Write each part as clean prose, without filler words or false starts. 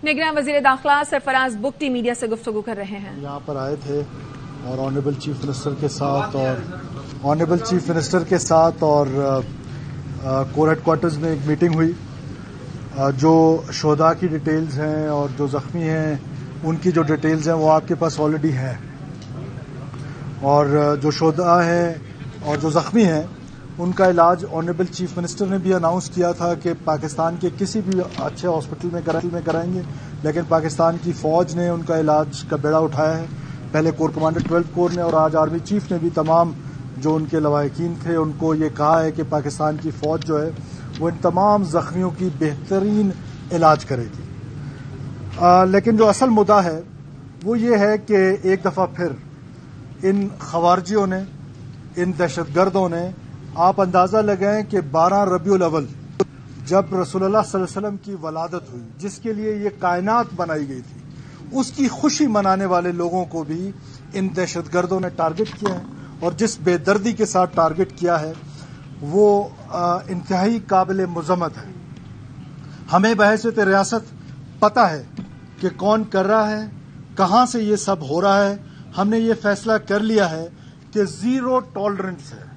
निगरान वजीर दाखिला सरफराज बुगटी मीडिया से गुफ्तगू कर रहे हैं। यहाँ पर आए थे और ऑनरेबल चीफ मिनिस्टर के साथ और कोर हेडक्वार्टर्स में एक मीटिंग हुई। जो शोहदा की डिटेल्स हैं और जो जख्मी हैं उनकी जो डिटेल्स हैं वो आपके पास ऑलरेडी हैं, और जो शोहदा हैं और जो जख्मी हैं उनका इलाज ऑनरेबल चीफ मिनिस्टर ने भी अनाउंस किया था कि पाकिस्तान के किसी भी अच्छे हॉस्पिटल में कराएंगे, लेकिन पाकिस्तान की फ़ौज ने उनका इलाज का बेड़ा उठाया है। पहले कोर कमांडर 12th कोर ने और आज आर्मी चीफ ने भी तमाम जो उनके लवाहिकीन थे उनको ये कहा है कि पाकिस्तान की फ़ौज जो है वो इन तमाम ज़ख्मियों की बेहतरीन इलाज करेगी। लेकिन जो असल मुद्दा है वो ये है कि एक दफ़ा फिर इन खवारजियों ने, इन दहशतगर्दों ने, आप अंदाज़ा लगाएं कि 12 रबीउल अव्वल जब रसूलुल्लाह सल्लल्लाहु अलैहि वसल्लम की वलादत हुई, जिसके लिए ये कायनात बनाई गई थी, उसकी खुशी मनाने वाले लोगों को भी इन दहशतगर्दों ने टारगेट किया है, और जिस बेदर्दी के साथ टारगेट किया है वो इंतहाई काबिल मज़म्मत है। हमें बहैसियत रियासत पता है कि कौन कर रहा है, कहाँ से ये सब हो रहा है। हमने ये फैसला कर लिया है कि ज़ीरो टॉलरेंस है,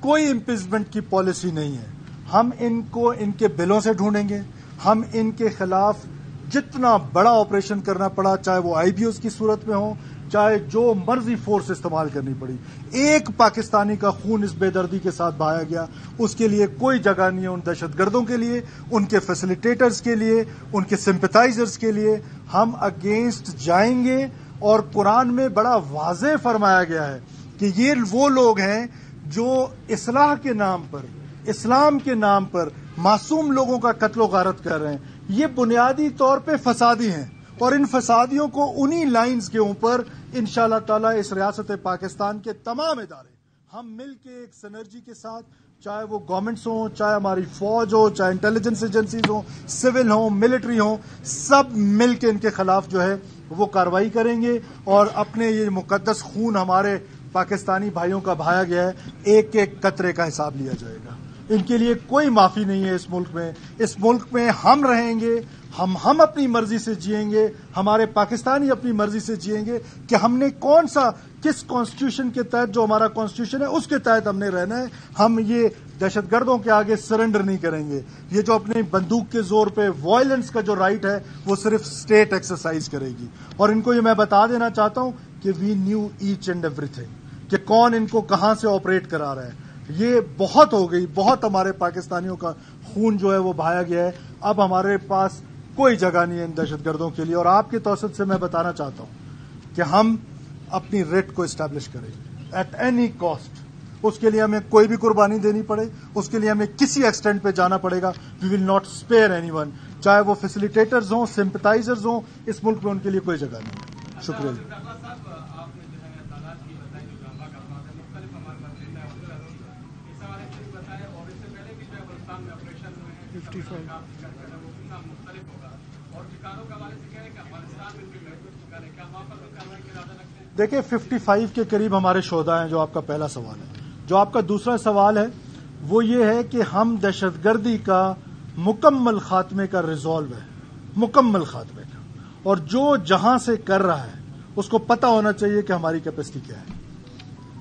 कोई इम्पीचमेंट की पॉलिसी नहीं है। हम इनको इनके बिलों से ढूंढेंगे, हम इनके खिलाफ जितना बड़ा ऑपरेशन करना पड़ा, चाहे वो आईबीओस की सूरत में हो, चाहे जो मर्जी फोर्स इस्तेमाल करनी पड़ी। एक पाकिस्तानी का खून इस बेदर्दी के साथ बहाया गया, उसके लिए कोई जगह नहीं है उन दहशतगर्दों के लिए, उनके फैसिलिटेटर्स के लिए, उनके सिंपैथाइजर्स के लिए। हम अगेंस्ट जाएंगे, और कुरान में बड़ा वाज़ेह फरमाया गया है कि ये वो लोग हैं जो इस्लाह के नाम पर, इस्लाम के नाम पर मासूम लोगों का कत्लो गारत कर रहे हैं। ये बुनियादी तौर पे फसादी हैं, और इन फसादियों को उन्हीं लाइंस के ऊपर इंशाअल्लाह ताला इस रियासत पाकिस्तान के तमाम इदारे हम मिल के एक सिनर्जी के साथ, चाहे वो गवर्नमेंट्स हो, चाहे हमारी फौज हो, चाहे इंटेलिजेंस एजेंसीज हो, सिविल हो, मिलिट्री हो, सब मिल के इनके खिलाफ जो है वो कार्रवाई करेंगे, और अपने ये मुकद्दस खून हमारे पाकिस्तानी भाइयों का बहाया गया है, एक एक कतरे का हिसाब लिया जाएगा। इनके लिए कोई माफी नहीं है इस मुल्क में। इस मुल्क में हम रहेंगे, हम अपनी मर्जी से जिएंगे, हमारे पाकिस्तानी अपनी मर्जी से जिएंगे कि हमने कौन सा, किस कॉन्स्टिट्यूशन के तहत, जो हमारा कॉन्स्टिट्यूशन है उसके तहत हमने रहना है। हम ये दहशतगर्दों के आगे सरेंडर नहीं करेंगे। ये जो अपने बंदूक के जोर पे वायलेंस का जो राइट है वो सिर्फ स्टेट एक्सरसाइज करेगी। और इनको ये मैं बता देना चाहता हूं कि we knew each and everything, कि कौन इनको कहां से ऑपरेट करा रहा है। ये बहुत हो गई, बहुत हमारे पाकिस्तानियों का खून जो है वो बहाया गया है। अब हमारे पास कोई जगह नहीं है इन दहशतगर्दों के लिए। और आपके तौसत से मैं बताना चाहता हूं कि हम अपनी रेट को एस्टैब्लिश करेंगे एट एनी कॉस्ट। उसके लिए हमें कोई भी कुर्बानी देनी पड़े, उसके लिए हमें किसी एक्सटेंट पे जाना पड़ेगा। We will not spare anyone, चाहे वो फैसिलिटेटर्स हों, सिंपैथाइजर्स हों, इस मुल्क में उनके लिए कोई जगह नहीं है। शुक्रिया। देखिए 55 के करीब हमारे शोहदा हैं, जो आपका पहला सवाल है। जो आपका दूसरा सवाल है वो ये है कि हम दहशतगर्दी का मुकम्मल खात्मे का रिजॉल्व है, मुकम्मल खात्मे का, और जो जहां से कर रहा है उसको पता होना चाहिए कि हमारी कैपेसिटी क्या है।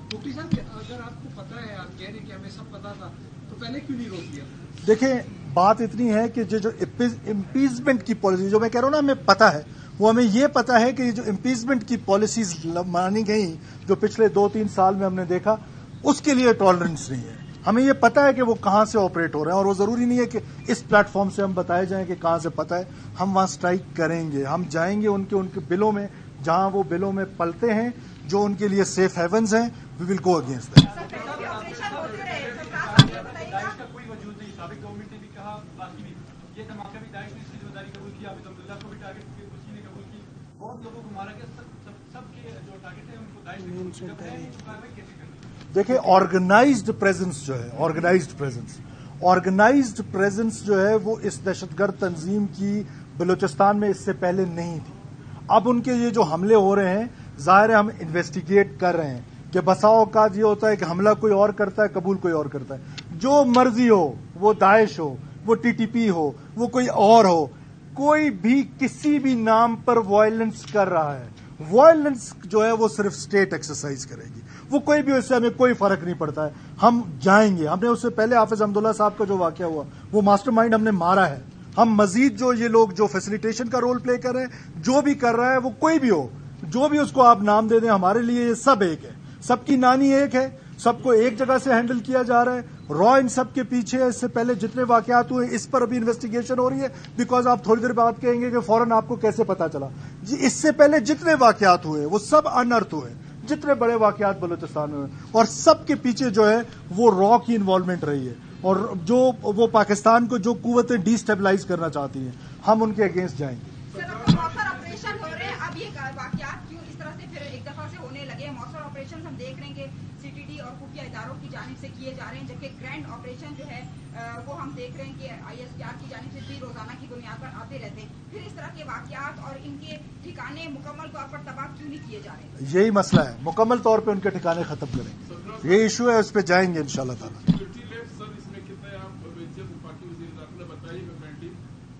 मुफ्ती साहब, अगर आपको पता है, आप कह रहे हैं कि हमें सब पता था, तो पहले क्यों नहीं रोक दिया? देखिए बात इतनी है कि जो इम्पीचमेंट की पॉलिसी, जो मैं कह रहा हूं ना, हमें पता है, वो हमें ये पता है कि ये जो इम्पीचमेंट की पॉलिसीज मानी गई, जो पिछले 2-3 साल में हमने देखा, उसके लिए टॉलरेंस नहीं है। हमें ये पता है कि वो कहां से ऑपरेट हो रहे हैं, और वो जरूरी नहीं है कि इस प्लेटफॉर्म से हम बताए जाएं कि कहां से पता है। हम वहां स्ट्राइक करेंगे, हम जाएंगे उनके बिलों में, जहां वो बिलों में पलते हैं, जो उनके लिए सेफ हेवन्स हैं। We will go against that. देखिए ऑर्गेनाइज्ड प्रेजेंस जो है वो इस दहशतगर्द तंजीम की बलूचिस्तान में इससे पहले नहीं थी। अब उनके ये जो हमले हो रहे हैं, जाहिर है हम इन्वेस्टिगेट कर रहे हैं कि बसाओ का ये होता है कि हमला कोई और करता है, कबूल कोई और करता है। जो मर्जी हो, वो दाइश हो, वो टीटीपी हो, वो कोई और हो, کوئی بھی کسی بھی نام پر وائلنس کر رہا ہے، وائلنس جو ہے وہ صرف اسٹیٹ ایکسرسائز کرے گی، وہ کوئی بھی، اس سے ہمیں کوئی فرق نہیں پڑتا ہے. ہم جائیں گے. ہم نے اس سے پہلے حافظ حمداللہ صاحب کا جو واقعہ ہوا وہ ماسٹر مائنڈ ہم نے مارا ہے. ہم مزید جو یہ لوگ جو فیسیلیٹیشن کا رول پلے کر رہے ہیں، جو بھی کر رہا ہے، وہ کوئی بھی ہو، جو بھی اس کو آپ نام دے دیں، ہمارے لیے یہ سب ایک ہے، سب کی نانی ایک ہے، سب کو ایک جگہ سے ہینڈل کیا جا رہا ہے. را ان سب کے پیچھے ہے. اس سے پہلے جتنے واقعات ہوئے اس پر ابھی انویسٹیگیشن ہو رہی ہے، بیکاز آپ تھوڑی دیر بعد کہیں گے کہ فوراً آپ کو کیسے پتا چلا. جی اس سے پہلے جتنے واقعات ہوئے وہ سب انرتھ ہوئے، جتنے بڑے واقعات بلوچستان میں ہوئے، اور سب کے پیچھے جو ہے وہ را کی انوالومنٹ رہی ہے. اور جو وہ پاکستان کو جو قوتیں ڈی اسٹیبلائز کرنا چاہتی ہیں، ہم ان کے اگینسٹ جائیں گے. موثر آپریشن ہو رہے ہیں، اب یہ واقعات کیوں اس طرح سے پھر ایک دفعہ سے ہونے لگے ہیں؟ موثر آپریشن ہم دیکھ رہے ہیں کہ سی ٹی ڈی اور خفیہ اداروں کی جانب سے کیے جا رہے ہیں، جبکہ گرینڈ آپریشن جو ہے وہ ہم دیکھ رہے ہیں کہ آئی ایس پی آر کی جانب سے بھی روزانہ کی بنیاد پر آتے رہتے ہیں. پھر اس طرح کے واقعات اور ان کے ٹھکانے مکمل طور پر تباہ کیوں نہیں کیے جا رہے ہیں؟ یہی مسئلہ ہے، مکمل طور پہ ان کے ٹھکانے ختم کریں گے. یہ ایشو ہے، اس پہ جائیں گے انشاءاللہ تعالیٰ.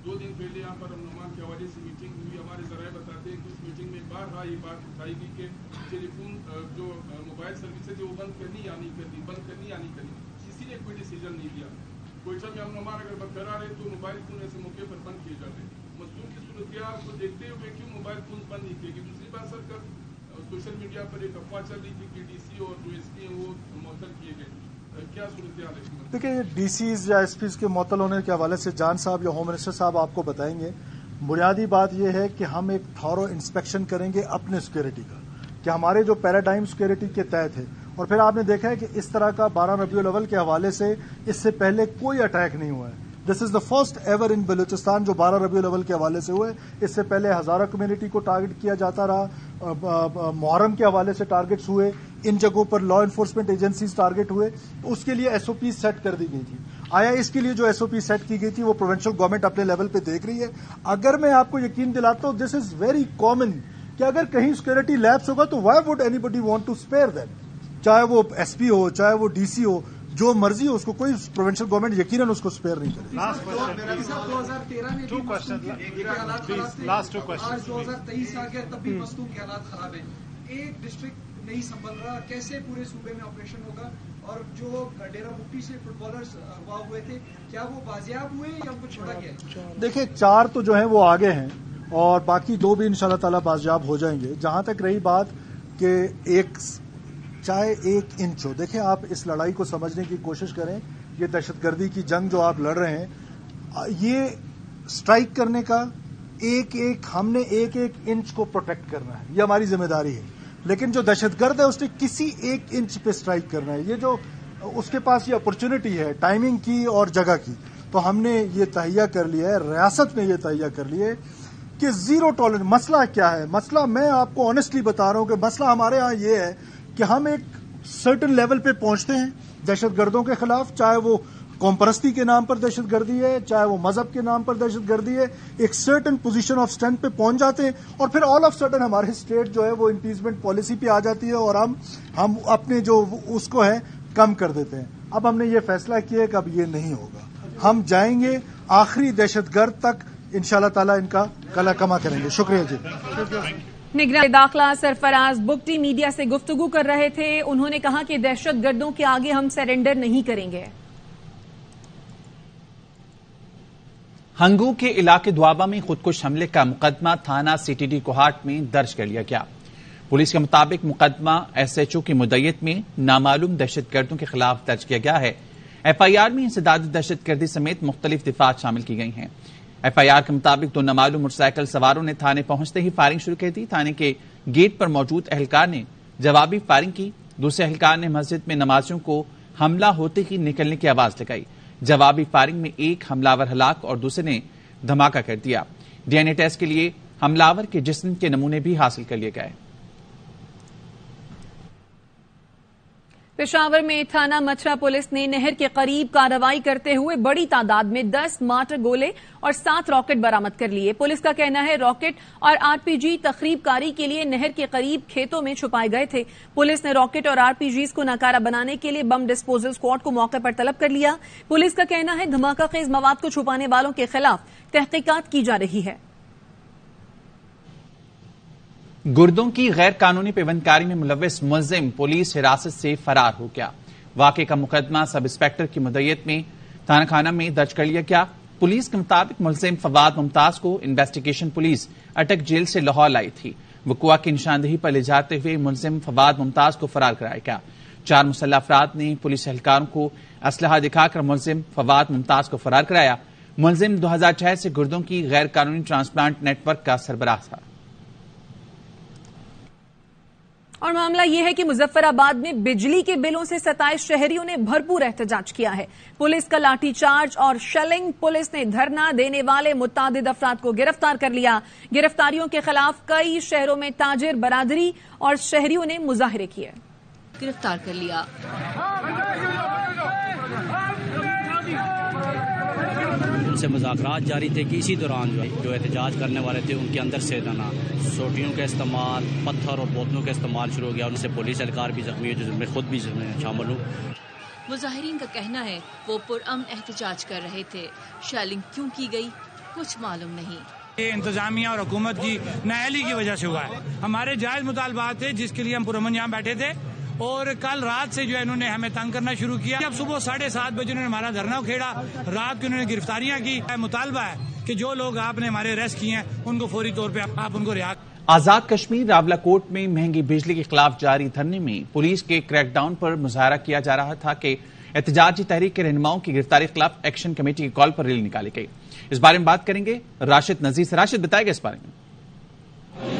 2 دن پہلے یہاں پر امن کے حوالے سے میٹنگ ہوئی. ہمارے ذرائع بتاتے ہیں کہ اس میٹنگ میں بارہا یہ بات اٹھائی گئی کہ ٹیلی فون جو موبائل سروسز وہ بند کرنی یا نہیں کرنی. کسی نے کوئی ڈیسیجن نہیں دیا. کوئٹہ میں امن امان اگر برقرار ہے تو موبائل فون ایسے موقع پر بند کیے جاتے ہیں. مزدور کی صورتحال کو دیکھتے ہوئے کیوں موبائل فون بند نہیں کیے گئے؟ دوسری بات سر، سوشل میڈیا پر ایک افواہ چل رہی تھی کہ ڈی سی اور جو ایس پی ہیں وہ معطل کیے گئے. کیا صورتحال ہے؟ دیکھیں، ڈی سیز یا ایس پیز کے معطل ہونے کے حوالے سے جان صاحب یا ہوم منسٹر صاحب آپ کو بتائیں گے. بنیادی بات یہ ہے کہ ہم ایک تھورو انسپیکشن کریں گے اپنے سیکورٹی کا، کہ ہمارے جو پیراڈائم سیکورٹی کے تحت ہے. اور پھر آپ نے دیکھا ہے کہ اس طرح کا 12 ربیع الاول کے حوالے سے اس سے پہلے کوئی اٹیک نہیں ہوا ہے. This is the first ever in Balochistan جو 12 ربیع الاول کے حوالے سے ہوئے. اس سے پہلے ہزارہ کمیونٹی کو ٹارگٹ کیا جاتا رہا، محرم کے حوالے سے ٹارگٹس ہوئے، ان جگہوں پر لا انفورسمنٹ ایجنسیز ٹارگٹ ہوئے. تو اس کے لیے ایس او پی سیٹ کر دی گئی تھی. آیا اس کے لیے جو ایس او پی سیٹ کی گئی تھی وہ پروونشل گورنمنٹ اپنے لیول پہ دیکھ رہی ہے. اگر میں آپ کو یقین دلاتا ہوں، دس از ویری کامن کہ اگر کہیں سیکورٹی لیپس ہوگا تو why would anybody want to spare them, چاہے وہ ایس پی ہو، چاہے وہ ڈی سی ہو، جو مرضی ہو، اس کو کوئی پروونشل گورنمنٹ یقیناً اس کو اسپیئر نہیں کرے. 2013 میں آج 2023 آ گیا، تب بھی مستوں کے حالات خراب ہیں. ایک ڈسٹرکٹ نہیں سنبھل رہا، کیسے پورے صوبے میں آپریشن ہوگا؟ اور جو ڈیرہ مفتی سے فٹ بالرز اغوا ہوئے تھے، کیا وہ بازیاب ہوئے یا ان کو چھوڑا گیا؟ دیکھیں، 4 تو جو ہیں وہ آگے ہیں اور باقی 2 بھی انشاءاللہ تعالیٰ بازیاب ہو جائیں گے. جہاں تک رہی بات کہ چاہے 1 انچ ہو، دیکھیں آپ اس لڑائی کو سمجھنے کی کوشش کریں. یہ دہشت گردی کی جنگ جو آپ لڑ رہے ہیں، یہ سٹرائک کرنے کا ہم نے ایک انچ کو پروٹیکٹ کرنا ہے، یہ ہماری ذمہ داری ہے. لیکن جو دہشت گرد ہے اس نے کسی 1 انچ پہ سٹرائک کرنا ہے. یہ جو اس کے پاس یہ اپرچونٹی ہے ٹائمنگ کی اور جگہ کی، تو ہم نے یہ تہیہ کر لیا ہے، ریاست نے یہ تہیہ کر لیا ہے کہ زیرو ٹالرنس. مسئلہ کیا ہے؟ مسئلہ میں آپ کو آنیسٹلی بتا رہا ہوں کہ مسئلہ ہمارے ہاں یہ ہے کہ ہم ایک سرٹن لیول پہ پہنچتے ہیں دہشت گردوں کے خلاف، چاہے وہ قوم پرستی کے نام پر دہشت گردی ہے، چاہے وہ مذہب کے نام پر دہشت گردی ہے. ایک سرٹن پوزیشن آف اسٹرینتھ پہ پہنچ جاتے ہیں اور پھر آل آف سڈن ہمارے اسٹیٹ جو ہے وہ امپیچمنٹ پالیسی پہ آ جاتی ہے اور ہم اپنے جو اس کو ہے کم کر دیتے ہیں. اب ہم نے یہ فیصلہ کیا کہ اب یہ نہیں ہوگا. ہم جائیں گے آخری دہشت گرد تک، انشاءاللہ تعالیٰ ان کا کلا کما کریں گے. شکریہ جی. نگراں داخلہ سرفراز بگٹی میڈیا سے گفتگو کر رہے تھے. انہوں نے کہا کہ دہشت گردوں کے آگے ہم سرنڈر نہیں کریں گے. ہنگو کے علاقے دوابہ میں خودکش حملے کا مقدمہ تھانہ سی ٹی ڈی کوہاٹ میں درج کر لیا گیا. پولیس کے مطابق مقدمہ ایس ایچ او کی مدعیت میں نامعلوم دہشت گردوں کے خلاف درج کیا گیا ہے. ایف آئی آر میں انسداد دہشت گردی سمیت مختلف دفعات شامل کی گئی ہیں. ایف آئی آر کے مطابق 2 نامعلوم موٹر سائیکل سواروں نے تھانے پہنچتے ہی فائرنگ شروع کر دی. تھانے کے گیٹ پر موجود اہلکار نے جوابی فائرنگ کی. دوسرے اہلکار نے مسجد میں نمازیوں کو حملہ ہوتے ہی نکلنے کی آواز لگائی. جوابی فائرنگ میں ایک حملاور ہلاک اور دوسرے نے دھماکہ کر دیا. ڈی این اے ٹیسٹ کے لیے حملاور کے جسم کے نمونے بھی حاصل کر لیے گئے. पेशावर में थाना मछरा पुलिस ने नहर के करीब कार्रवाई करते हुए बड़ी तादाद में 10 मार्टर गोले और 7 रॉकेट बरामद कर लिए। पुलिस का कहना है रॉकेट और आरपीजी तखरीबकारी के लिए नहर के करीब खेतों में छुपाए गए थे। पुलिस ने रॉकेट और आरपीजीज को नाकारा बनाने के लिए बम डिस्पोजल स्क्वाड को मौके पर तलब कर लिया। पुलिस का कहना है धमाका खेज मवाद को छुपाने वालों के खिलाफ तहकीकात की जा रही है। गुर्दों की गैर कानूनी पेवंदकारी में मुलव्विस मुलजिम पुलिस हिरासत से फरार हो गया। वाक़े का मुकदमा सब इंस्पेक्टर की मुद्दत में थाना खाना में दर्ज कर लिया गया। पुलिस के मुताबिक मुलजिम फवाद मुमताज को इन्वेस्टिगेशन पुलिस अटक जेल से लाहौर लाई थी। वकुआ की निशानदेही पर ले जाते हुए मुलजिम फवाद मुमताज को फरार कराया गया। 4 मुसल्लह अफराद ने पुलिस एहलकारों को असलहा दिखाकर मुलजिम फवाद मुमताज को फरार कराया। मुलजिम 2006 से गुर्दों की गैर कानूनी ट्रांसप्लांट नेटवर्क का सरबराह था। और मामला यह है कि मुजफ्फराबाद में बिजली के बिलों से 27 शहरियों ने भरपूर एहतजाज किया है। पुलिस का लाठीचार्ज और शेलिंग, पुलिस ने धरना देने वाले मुत्तादिद अफराद को गिरफ्तार कर लिया। गिरफ्तारियों के खिलाफ कई शहरों में ताजिर बरादरी और शहरियों ने मुजाहिरे किए। गिरफ्तार कर लिया। उनसे मुज़ाकरात जारी थे कि इसी दौरान जो एहतजाज करने वाले थे उनके अंदर से सोटियों का इस्तेमाल, पत्थर और बोतलों का इस्तेमाल शुरू हो गया। उनसे पुलिस एहलकार भी जख्मी हुए, जिसमें खुद भी शामिल हूँ। मुजाहिरीन का कहना है वो पुरअमन एहतजाज कर रहे थे। शेलिंग क्यों की गई कुछ मालूम नहीं। ये इंतजामिया और हुकूमत की नाअहली की वजह से हुआ है। हमारे जायज मुतालबात थे जिसके लिए हम पुरअमन यहाँ बैठे थे, और कल रात से जो है इन्होंने हमें तंग करना शुरू किया। जब सुबह 7:30 बजे उन्होंने हमारा धरना उखेड़ा, रात को उन्होंने गिरफ्तारियां की। मुतालबा है कि जो लोग आपने हमारे अरेस्ट किए हैं उनको फौरी तौर पे आप उनको रिहा। आजाद कश्मीर रावलाकोट में महंगी बिजली के खिलाफ जारी धरने में पुलिस के क्रैकडाउन पर मुजाहरा किया जा रहा था कि एहतजाजी तहरीक के रहनुमाओं की गिरफ्तारी के खिलाफ एक्शन कमेटी की कॉल पर रैली निकाली गई। इस बारे में बात करेंगे राशिद नजीर से। राशिद, बताएगा इस बारे में।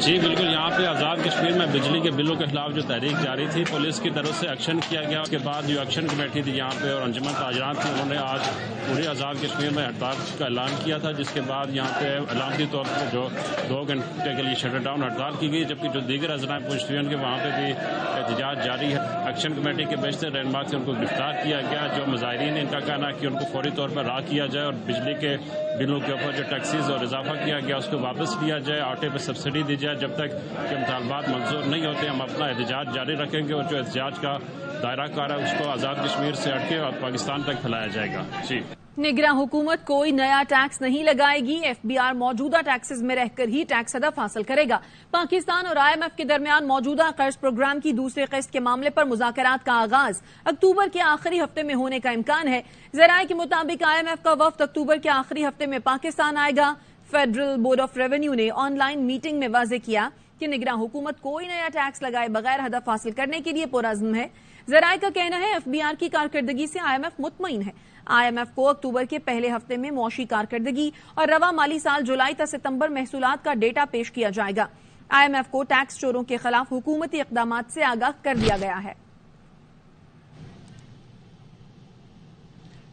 जी बिल्कुल, यहाँ पे आज़ाद कश्मीर में बिजली के बिलों के खिलाफ जो तहरीक जारी थी, पुलिस की तरफ से एक्शन किया गया। उसके बाद जो एक्शन कमेटी थी यहाँ पे और अंजुमन ताजरान थी, उन्होंने आज पूरे आज़ाद कश्मीर में हड़ताल का ऐलान किया था, जिसके बाद यहाँ पे अलामती तौर पर जो 2 घंटे के लिए शटर डाउन हड़ताल की गई, जबकि जो दीगर अजलाए पुलिस के वहाँ पर भी एहतजाज जारी है। एक्शन कमेटी के बेशतर रहनुमा से उनको गिरफ्तार किया गया। जो मुजाहिरीन, इनका कहना है कि उनको फौरी तौर पर राह किया जाए और बिजली के बिलों के ऊपर जो टैक्सीज और इजाफा किया गया उसको वापस लिया जाए, आटे पर सब्सिडी दी जाए। जब तक के मुतालबात मंजूर नहीं होते हम अपना एहतजाज जारी रखेंगे और जो एहतजाज का दायरा कार है उसको आज़ाद कश्मीर से हटके और पाकिस्तान तक फैलाया जाएगा। जी, निगरां हुकूमत कोई नया टैक्स नहीं लगाएगी। एफबीआर मौजूदा टैक्सेस में रहकर ही टैक्स हदफ हासिल करेगा। पाकिस्तान और आईएमएफ के दरमियान मौजूदा कर्ज प्रोग्राम की दूसरे किस्त के मामले पर मुज़ाकरात का आगाज अक्टूबर के आखिरी हफ्ते में होने का इम्कान है। ज़राए के मुताबिक आईएमएफ का वफ्द अक्टूबर के आखिरी हफ्ते में पाकिस्तान आएगा। फेडरल बोर्ड ऑफ रेवेन्यू ने ऑनलाइन मीटिंग में वाज़ेह किया कि निगरां हुकूमत कोई नया टैक्स लगाए बगैर हदफ हासिल करने के लिए पुरअज़्म है। ज़राए का कहना है एफबीआर की कारकर्दगी से आईएमएफ मुतमईन है। आईएमएफ को अक्टूबर के पहले हफ्ते में मौशी कारकर्दगी और रवा माली साल जुलाई तक सितंबर महसूलात का डेटा पेश किया जाएगा। आईएमएफ को टैक्स चोरों के खिलाफ हुकूमती इक़दामात से आगाह कर दिया गया है।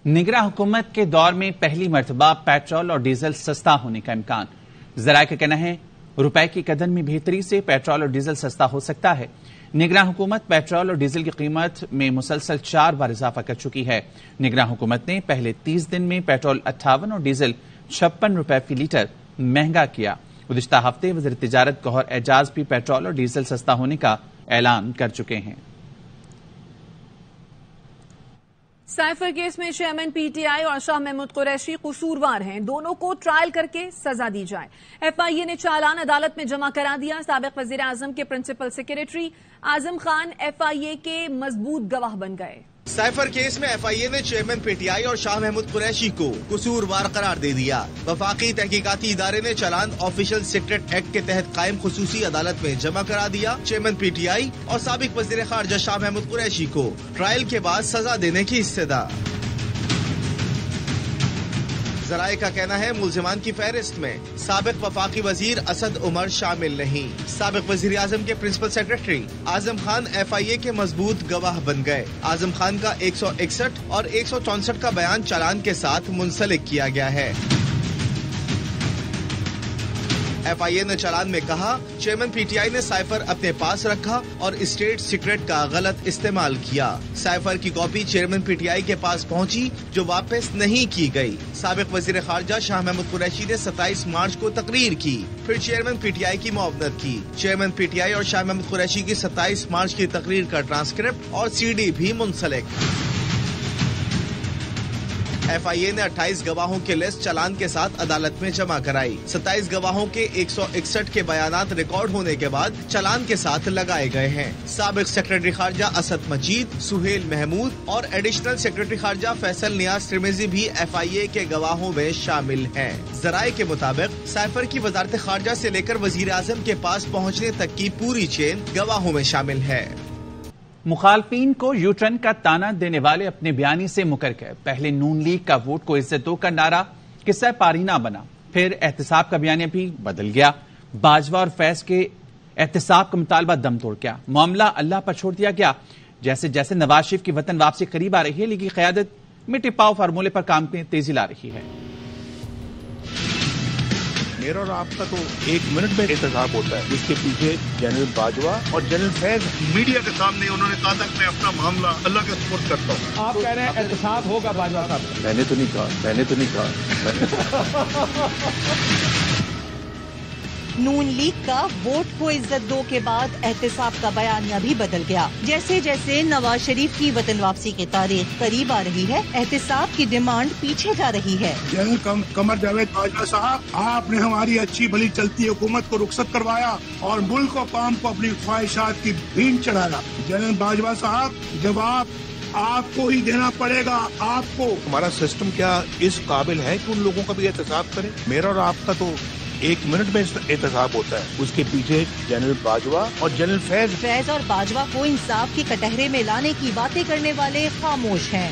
निगरां हुकूमत के दौर में पहली मर्तबा पेट्रोल और डीजल सस्ता होने का इम्कान। ज़राए का कहना है रुपए की कदर में बेहतरी से पेट्रोल और डीजल सस्ता हो सकता है। निगरां हुकूमत पेट्रोल और डीजल की कीमत में मुसलसल 4 बार इजाफा कर चुकी है। निगरां हुकूमत ने पहले 30 दिन में पेट्रोल 58 और डीजल 56 रुपए फी लीटर महंगा किया। गुज़िश्ता हफ्ते वज़ीर तिजारत गौहर एजाज भी पेट्रोल और डीजल सस्ता होने का ऐलान कर चुके हैं। साइफर केस में चेयरमैन पीटीआई और शाह महमूद कुरैशी कसूरवार हैं। दोनों को ट्रायल करके सजा दी जाए। एफआईए ने चालान अदालत में जमा करा दिया। साबिक वजीर आजम के principal secretary Azam Khan FIA के मजबूत गवाह बन गए। साइफर केस में एफआईए ने चेयरमैन पीटीआई और शाह महमूद कुरैशी को कसूरवार करार दे दिया। वफाकी तहकीकाती इदारे ने चालान ऑफिशियल सीक्रेट एक्ट के तहत कायम खुसूसी अदालत में जमा करा दिया। चेयरमैन पीटीआई और साबिक वजीर खारजा शाह महमूद कुरैशी को ट्रायल के बाद सजा देने की इस्तदा। ज़राए का कहना है मुल्जिमान की फहरिस्त में साबिक वफाकी वजीर असद उमर शामिल नहीं। साबिक वजीर आजम के principal secretary Azam Khan FIA के मजबूत गवाह बन गए। आजम खान का 161 और 164 का बयान चालान के साथ मुंसलिक किया गया है। FIA ने चालान में कहा, चेयरमैन PTI ने साइफर अपने पास रखा और स्टेट सीक्रेट का गलत इस्तेमाल किया। साइफर की कॉपी चेयरमैन PTI के पास पहुंची, जो वापस नहीं की गई। साबिक वजीर खारजा शाह महमूद कुरैशी ने 27 मार्च को तकरीर की, फिर चेयरमैन PTI की मुआवनत की। चेयरमैन PTI और शाह महमूद कुरैशी की 27 मार्च की तकरीर का ट्रांसक्रिप्ट और CD भी मुंसलिक। FIA ने 28 गवाहों की लिस्ट चालान के साथ अदालत में जमा कराई। 27 गवाहों के 161 के बयानात रिकॉर्ड होने के बाद चालान के साथ लगाए गए हैं। साबिक सेक्रेटरी खारजा असद मजीद, सुहेल महमूद और एडिशनल सेक्रेटरी खारजा फैसल नियाज तिर्मिजी भी FIA के गवाहों में शामिल हैं। जराये के मुताबिक साइफर की वजारत खारजा से लेकर वजीर आजम के पास पहुँचने तक की पूरी चेन गवाहों में शामिल है। मुखालफीन को यूटर्न का ताना देने वाले अपने बयानी से मुकर गए। पहले नून लीग का वोट को इज्जत दो का नारा किस्सा पारीना बना, फिर एहतसाब का बयानिया भी बदल गया। बाजवा और फैज के एहतसाब का मुतालबा दम तोड़ गया। मामला अल्लाह पर छोड़ दिया गया। जैसे जैसे नवाज शरीफ की वतन वापसी करीब आ रही है, लीग की क़यादत मिट्टी पाव फार्मूले पर काम में तेजी ला रही है। मेरा और आपका तो 1 मिनट में एहतसाब होता है, जिसके पीछे जनरल बाजवा और जनरल फैज मीडिया के सामने उन्होंने कहा था कि मैं अपना मामला अल्लाह के सुपुर्द करता हूँ। आप कह रहे हैं एहतसाब होगा बाजवा साहब? मैंने तो नहीं कहा। नून लीग का वोट को इज्जत दो के बाद एहतसाब का बयानिया भी बदल गया। जैसे जैसे नवाज शरीफ की वतन वापसी की तारीख करीब आ रही है, एहतसाब की डिमांड पीछे जा रही है। जनरल कमर जावेद बाजवा साहब, आपने हमारी अच्छी भली चलती हुकूमत को रुखसत करवाया और मुल्क और कौम को अपनी ख्वाहिशात की भीड़ चढ़ाया। जनरल बाजवा साहब, जवाब आपको ही देना पड़ेगा। आपको हमारा सिस्टम क्या इस काबिल है कि उन लोगों का भी एहतसाब करे? मेरा और आपका तो 1 मिनट में एहतसाब होता है, उसके पीछे जनरल बाजवा और जनरल फैज और बाजवा को इंसाफ के कटहरे में लाने की बातें करने वाले खामोश हैं।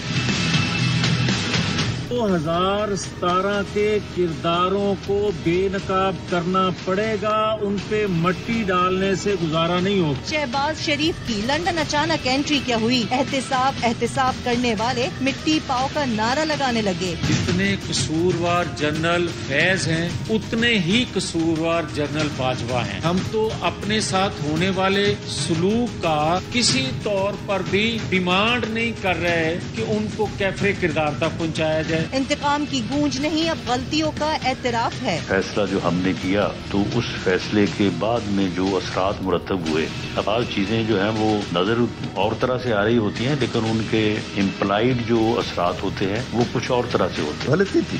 2017 के किरदारों को बेनकाब करना पड़ेगा, उन पे मट्टी डालने से गुजारा नहीं होगा। शहबाज शरीफ की लंदन अचानक एंट्री क्या हुई? एहतसाब करने वाले मिट्टी पाव का नारा लगाने लगे। जितने कसूरवार जनरल फैज हैं, उतने ही कसूरवार जनरल बाजवा हैं। हम तो अपने साथ होने वाले सलूक का किसी तौर पर भी डिमांड नहीं कर रहे कि उनको कैफे किरदार तक पहुँचाया जाए। इंतकाम की गूंज नहीं, अब गलतियों का एतराफ है। फैसला जो हमने किया, तो उस फैसले के बाद में जो असरात मुरतब हुए, अब आज चीजें जो हैं वो नजर और तरह से आ रही होती हैं, लेकिन उनके इम्प्लाइड जो असरात होते हैं वो कुछ और तरह से होते हैं। गलती थी,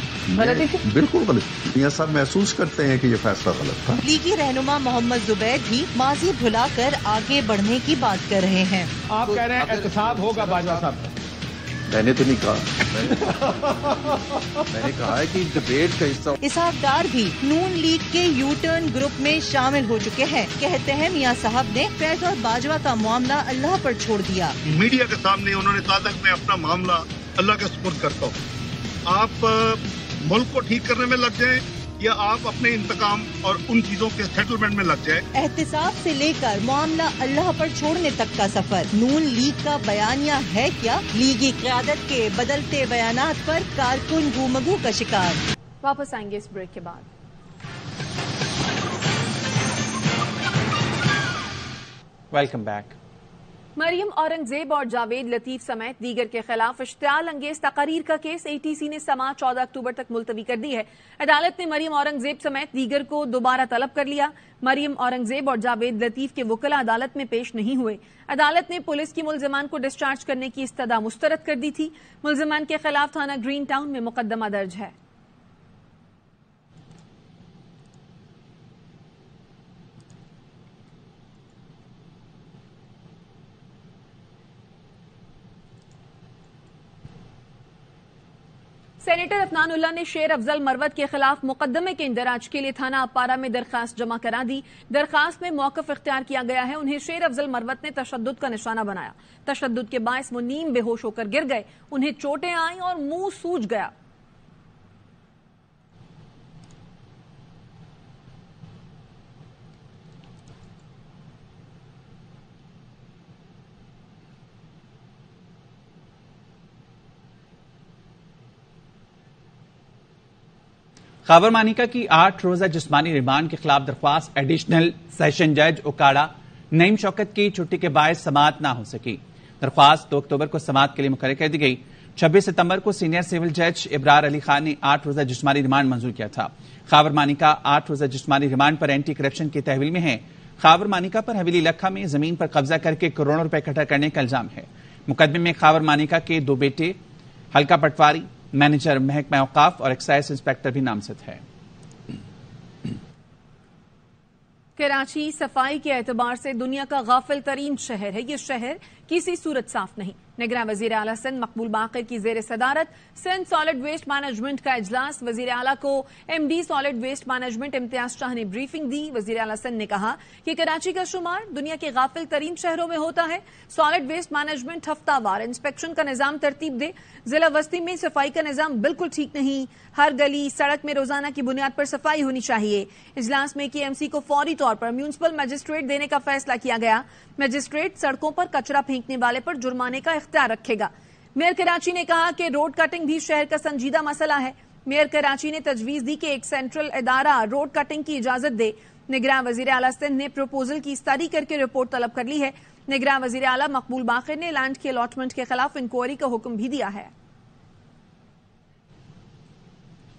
बिल्कुल गलती। मियां साहब महसूस करते हैं कि ये फैसला गलत था। लीगी रहनुमा मोहम्मद जुबैर भी माजी भुलाकर आगे बढ़ने की बात कर रहे हैं। आप कह रहे हैं एहतसाब होगा बाजवा साहब? मैंने तो नहीं कहा। मैंने कहा है कि डिबेट का हिस्सा। इसहाकदार भी नून लीग के यू टर्न ग्रुप में शामिल हो चुके हैं। कहते हैं मियां साहब ने फैज और बाजवा का मामला अल्लाह पर छोड़ दिया। मीडिया के सामने उन्होंने कहा था कि मैं अपना मामला अल्लाह के सुपुर्द करता हूँ। आप मुल्क को ठीक करने में लग जाएं या आप अपने इंतकाम और उन चीजों के सेटलमेंट में लग जाए। एहतसाब से लेकर मामला अल्लाह पर छोड़ने तक का सफर नून लीग का बयानिया है क्या? लीगी क़यादत के बदलते बयानात पर कारकुन गुमगू का शिकार। वापस आएंगे इस ब्रेक के बाद। Welcome back. मरियम औरंगजेब और जावेद लतीफ समेत दीगर के खिलाफ इश्तियाल अंगेज तकरीर का केस ATC ने समाअत 14 अक्टूबर तक मुलतवी कर दी है। अदालत ने मरियम औरंगजेब समेत दीगर को दोबारा तलब कर लिया। मरियम औरंगजेब और जावेद लतीफ के वकला अदालत में पेश नहीं हुए। अदालत ने पुलिस की मुलजमान को डिस्चार्ज करने की इस्तदा मुस्तरद कर दी थी। मुलजमान के खिलाफ थाना ग्रीन टाउन में मुकदमा दर्ज है। सेनेटर अफनानुल्लाह ने शेर अफजल मरवत के खिलाफ मुकदमे के इंदराज के लिए थाना अपारा में दरखास्त जमा करा दी। दरखास्त में मौकफ इख्तियार किया गया है। उन्हें शेर अफजल मरवत ने तशद्दुद का निशाना बनाया। तशद्दुद के बायस वो नीम बेहोश होकर गिर गए। उन्हें चोटें आईं और मुंह सूज गया। خاور مانیکا کی 8 روزہ جسمانی ریمانڈ کے خلاف درخواست ایڈیشنل سیشن جج اوکاڑا نعیم شوکت کی چھٹی کے باعث سماعت نہ ہو سکی. درخواست 2 اکتوبر کو سماعت کے لیے مقرر کر دی گئی. 26 ستمبر کو سینئر سول جج ابرار علی خان نے 8 روزہ جسمانی ریمانڈ منظور کیا تھا. خاور مانیکا 8 روزہ جسمانی ریمانڈ پر اینٹی کرپشن کی تحویل میں ہے. خاور مانیکا پر حویلی لکھا میں زمین پر قبضہ کر کے کروڑوں روپے اکٹھا کرنے کا الزام ہے. مقدمے میں خاور مانیکا کے 2 بیٹے حلقہ پٹواری، مینیجر محکمہ اوقاف اور ایکسائز انسپیکٹر بھی نامزد ہے. کراچی صفائی کے اعتبار سے دنیا کا غافل ترین شہر ہے. یہ شہر کسی صورت صاف نہیں. نگراں وزیر اعلیٰ سندھ مقبول باقر کی زیر صدارت سندھ سالڈ ویسٹ مینجمنٹ کا اجلاس. وزیر اعلیٰ کو M D solid waste management Imtiaz Shah نے بریفنگ دی. وزیر اعلیٰ سندھ نے کہا کہ کراچی کا شمار دنیا کے غافل ترین شہروں میں ہوتا ہے. سالڈ ویسٹ مینجمنٹ ہفتہ وار انسپیکشن کا نظام ترتیب دے. ضلع وسطی میں صفائی کا نظام بالکل ٹھیک نہیں. ہر گلی سڑک میں روزانہ کی بنیاد پر صفائی ہونی چاہیے. اجلاس میں کے ایم سی کو فوری طور پر میونسپل مجسٹریٹ دینے کا فیصلہ کیا گیا. مجسٹریٹ سڑکوں پر کچرا پھینکنے والے پر جرمانے کا اختیار رکھے گا. میئر کراچی نے کہا کہ روڈ کٹنگ بھی شہر کا سنجیدہ مسئلہ ہے. میئر کراچی نے تجویز دی کہ ایک سینٹرل ادارہ روڈ کٹنگ کی اجازت دے. نگراں وزیر اعلیٰ سندھ نے پروپوزل کی اسٹڈی کر کے رپورٹ طلب کر لی ہے. نگراں وزیر اعلیٰ مقبول باقر نے لینڈ کے الاٹمنٹ کے خلاف انکوائری کا حکم بھی دیا ہے.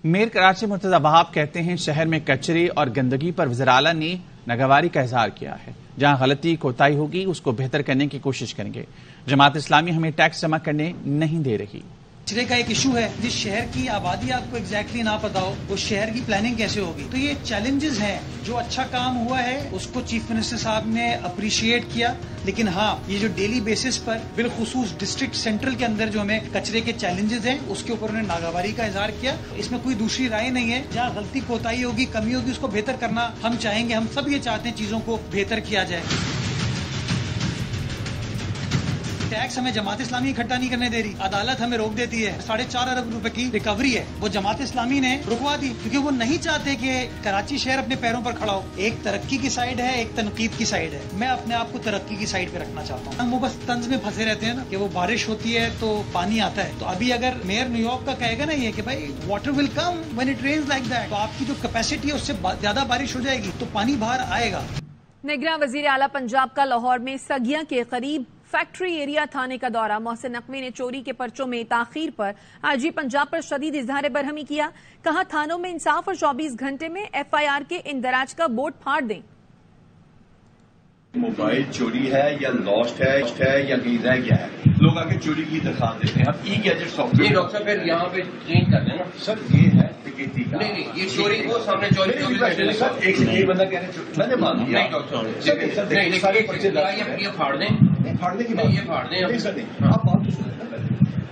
میئر کراچی مرتضی وہاب کہتے ہیں شہر میں کچرے اور گندگی پر وزیر اعلیٰ نے ناگواری کا اظہار کیا ہے. جہاں غلطی کوتاہی ہوگی اس کو بہتر کرنے کی کوشش کریں گے. جماعت اسلامی ہمیں ٹیکس جمع کرنے نہیں دے رہی. کچرے کا ایک ایشو ہے. جس شہر کی آبادی آپ کو ایگزیکٹلی نہ پتا ہو وہ شہر کی پلاننگ کیسے ہوگی. تو یہ چیلنجز ہیں. جو اچھا کام ہوا ہے اس کو چیف منسٹر صاحب نے اپریشیٹ کیا. لیکن ہاں یہ جو ڈیلی بیسس پر بالخصوص ڈسٹرکٹ سینٹرل کے اندر جو ہمیں کچرے کے چیلنجز ہیں اس کے اوپر انہوں نے ناگواری کا اظہار کیا. اس میں کوئی دوسری رائے نہیں ہے. جہاں غلطی کوتاہی ہوگی کمی ہوگی اس کو بہتر کرنا ہم چاہیں گے. ہم سب یہ چاہتے ہیں چیزوں کو بہتر کیا جائے. ٹیکس ہمیں جماعت اسلامی اکٹھا نہیں کرنے دے رہی. عدالت ہمیں روک دیتی ہے. 4.5 ارب روپے کی ریکوری ہے وہ جماعت اسلامی نے رکوا دی کیونکہ وہ نہیں چاہتے کہ کراچی شہر اپنے پیروں پر کھڑا ہو. ایک ترقی کی سائیڈ ہے ایک تنقید کی سائیڈ ہے. میں اپنے آپ کو ترقی کی سائیڈ پہ رکھنا چاہتا ہوں. ہم وہ بس طنز میں پھنسے رہتے ہیں نا کہ وہ بارش ہوتی ہے تو پانی آتا ہے. تو ابھی اگر میئر نیو یارک کا کہے گا نا یہ کہ بھائی water will come when it rains like that تو آپ کی جو کیپیسٹی ہے اس سے زیادہ بارش ہو جائے گی تو پانی باہر آئے گا. نگراں وزیر اعلیٰ پنجاب کا لاہور میں سگیاں کے قریب فیکٹری ایریا تھانے کا دورہ. محسن نقوی نے چوری کے پرچوں میں تاخیر پر آئی جی پنجاب پر شدید اظہار برہمی کیا. کہا تھانوں میں انصاف اور 24 گھنٹے میں ایف آئی آر کے اندراج کا بورڈ پھاڑ دیں. موبائل چوری ہے یا لاسٹ ہے یا کہیں رہ گیا ہے لوگ آگے چوری کی درخواست دیتے ہیں. اب ای گیجٹ سافٹ ویئر ڈاکٹر صاحب پھر یہاں پہ چینج کر دینا سر. یہ ہے نہیں یہ چوری وہ سامنے چوری سر ایک سے ایک بندہ کہہ رہے میں نے مان لیا یہ پھاڑ دیں پھاڑنے کی بات یہ پھاڑ دیں آپ بات تو سنیں.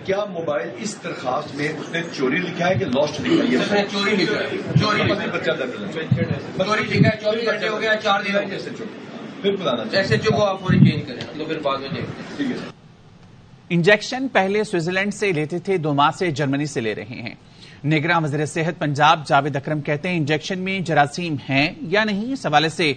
کیا موبائل اس درخواست میں اس نے چوری لکھا ہے کہ لاسٹ لکھا ہے؟ اس نے چوری لکھا ہے. چوری بچہ درج چوری لکھا ہے. 24 گھنٹے ہو گیا 4 دن ہو گئے. پھر بتانا ایس ایچ او کو آپ فوری چینج کریں تو پھر بعد میں دیکھتے ہیں. انجیکشن پہلے سوئٹزرلینڈ سے لیتے تھے 2 ماہ سے جرمنی سے لے رہے ہیں. نگراں وزیر صحت پنجاب جاوید اکرم کہتے ہیں انجیکشن میں جراثیم ہیں یا نہیں اس حوالے سے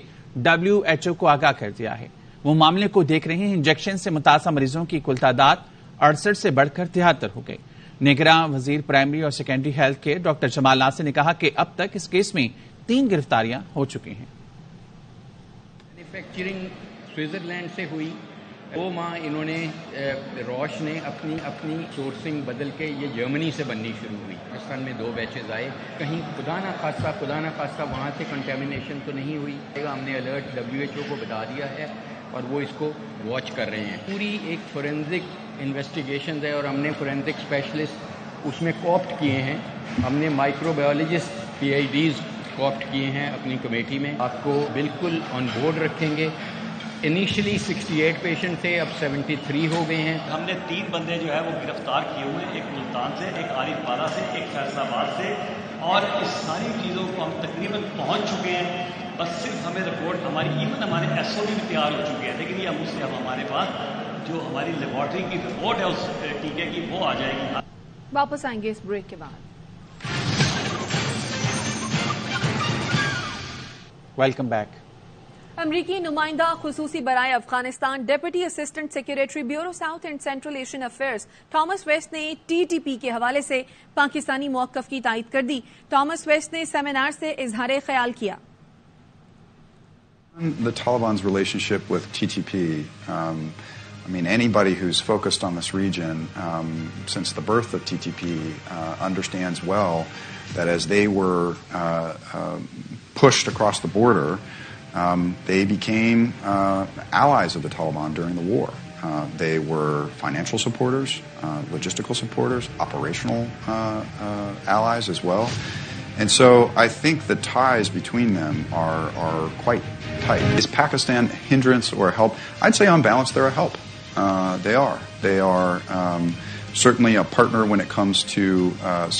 WHO کو آگاہ کر دیا ہے. وہ معاملے کو دیکھ رہے ہیں. انجیکشن سے متاثرہ مریضوں کی کل تعداد 68 سے بڑھ کر 73 ہو گئی. نگراں وزیر پرائمری اور سیکنڈری ہیلتھ کے ڈاکٹر جمال ناصر نے کہا کہ اب تک اس کیس میں 3 گرفتاریاں ہو چکی ہیں. مینوفیکچرنگ سوئٹزرلینڈ سے ہوئی 2 ماہ انہوں نے روش نے اپنی سورسنگ بدل کے یہ جرمنی سے بننی شروع ہوئی. پاکستان میں 2 بیچز آئے. کہیں خدا نہ خواستہ وہاں سے کنٹامینیشن تو نہیں ہوئی. ہم نے الرٹ WHO کو بتا دیا ہے اور وہ اس کو واچ کر رہے ہیں. پوری ایک فورینزک انویسٹیگیشن ہے اور ہم نے فورینزک اسپیشلسٹ اس میں کوپٹ کیے ہیں. ہم نے مائکرو بایولوجسٹ PhDs کوپٹ کیے ہیں اپنی کمیٹی میں. آپ کو بالکل آن بورڈ رکھیں گے. انیشلی 68 پیشنٹ تھے اب 73 ہو گئے ہیں. ہم نے 3 بندے جو ہے وہ گرفتار کیے ہوئے ہیں. ایک ملتان سے ایک عارف پارا سے ایک فیصل آباد سے اور اس ساری چیزوں کو ہم تقریباً پہنچ چکے ہیں. بس صرف ہمیں رپورٹ ہماری ایون ہمارے SOP بھی تیار ہو چکے ہیں. لیکن یہ اب اس سے اب ہمارے پاس جو ہماری لیبارٹری کی رپورٹ ہے اس ٹیکے کی وہ آ جائے گی. واپس آئیں گے اس بریک کے بعد. Welcome back. امریکی نمائندہ خصوصی برائے Afghanistan deputy assistant secretary bureau South and Central Asian affairs Thomas West نے TTP کے حوالے سے پاکستانی موقف کی تائید کر دی. تھامس ویسٹ نے سیمینار سے اظہار خیال کیا. The Taliban's relationship with TTP, I mean, anybody who's focused on this region since the birth of TTP understands well that as they were pushed across the border, they became allies of the Taliban during the war. They were financial supporters, logistical supporters, operational allies as well. And so I think the ties between them are quite tight. Is Pakistan a hindrance or a help? I'd say on balance they're a help. They are. They are certainly a partner when it comes to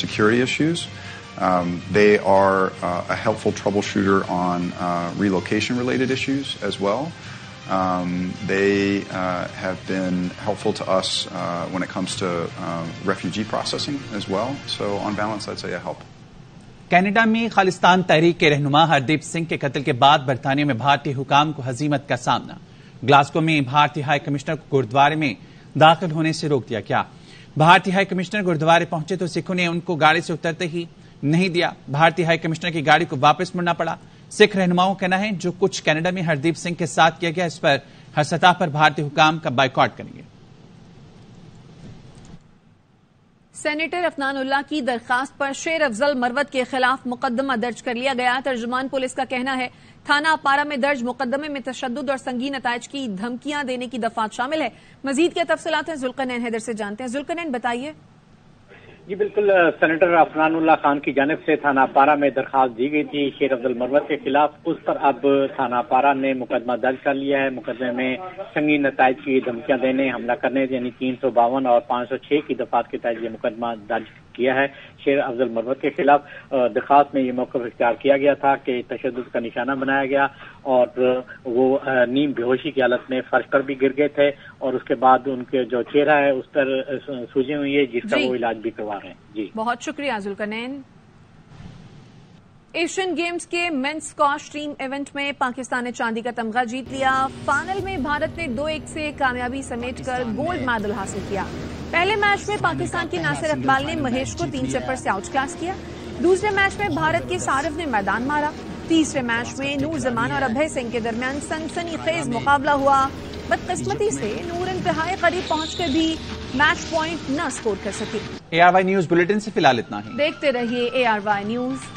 security issues. They are a helpful troubleshooter on relocation-related issues as well. They have been helpful to us when it comes to refugee processing as well. So on balance, I'd say a help. Canada میں خالصتان تحریک کے رہنما ہردیپ سنگھ کے قتل کے بعد برطانیہ میں بھارتی حکام کو ہزیمت کا سامنا. گلاسکو میں بھارتی ہائی کمشنر کو گردوارے میں داخل ہونے سے روک دیا گیا. بھارتی ہائی کمشنر گردوارے پہنچے تو سکھوں نے ان کو گاڑی سے اترتے ہی نہیں دیا. بھارتی ہائی کمشنر کی گاڑی کو واپس مڑنا پڑا. سکھ رہنماؤں کا کہنا ہے جو کچھ کینیڈا میں ہردیپ سنگھ کے ساتھ کیا گیا اس پر ہر سطح پر بھارتی حکام کا بائیکاٹ کریں گے. سینیٹر عفنان اللہ کی درخواست پر شیر افضل مروت کے خلاف مقدمہ درج کر لیا گیا. ترجمان پولیس کا کہنا ہے تھانہ اپارہ میں درج مقدمے میں تشدد اور سنگین نتائج کی دھمکیاں دینے کی دفعات شامل ہے. مزید کیا تفصیلات ہیں ذوالقرنین حیدر سے جانتے ہیں. ذوالقرنین بتائیے. جی بالکل، سینیٹر عفنان اللہ خان کی جانب سے تھانہ اپارہ میں درخواست دی گئی تھی شیر افضل مروت کے خلاف. اس پر اب تھانہ اپارہ نے مقدمہ درج کر لیا ہے. مقدمے میں سنگین نتائج کی دھمکیاں دینے، حملہ کرنے یعنی 352 اور 506 کی دفعات کے تحت یہ مقدمہ درج کیا ہے شیر افضل مروت کے خلاف. درخواست میں یہ موقف اختیار کیا گیا تھا کہ تشدد کا نشانہ بنایا گیا اور وہ نیم بے ہوشی کی حالت میں فرش پر بھی گر گئے تھے اور اس کے بعد ان کے جو چہرہ ہے اس پر سوجیں ہوئی ہے جس کا وہ علاج بھی کروا رہے ہیں. جی بہت شکریہ ذوالقرنین. ایشین گیمز کے مینس اسکواش ٹیم ایونٹ میں پاکستان نے چاندی کا تمغہ جیت لیا. فائنل میں بھارت نے 2-1 سے کامیابی سمیٹ کر گولڈ میڈل حاصل کیا. پہلے میچ میں پاکستان کے ناصر اقبال نے مہیش کو 3 چپر سے آؤٹ کلاس کیا. دوسرے میچ میں بھارت کے صارف نے میدان مارا. تیسرے میچ میں نور زمان اور ابھے سنگھ کے درمیان سنسنی خیز مقابلہ ہوا. بدقسمتی سے نور انتہائی قریب پہنچ کر بھی میچ پوائنٹ نہ اسکور کر سکی. ARY نیوز بلیٹن سے فی الحال اتنا ہی. دیکھتے رہیے ARY نیوز.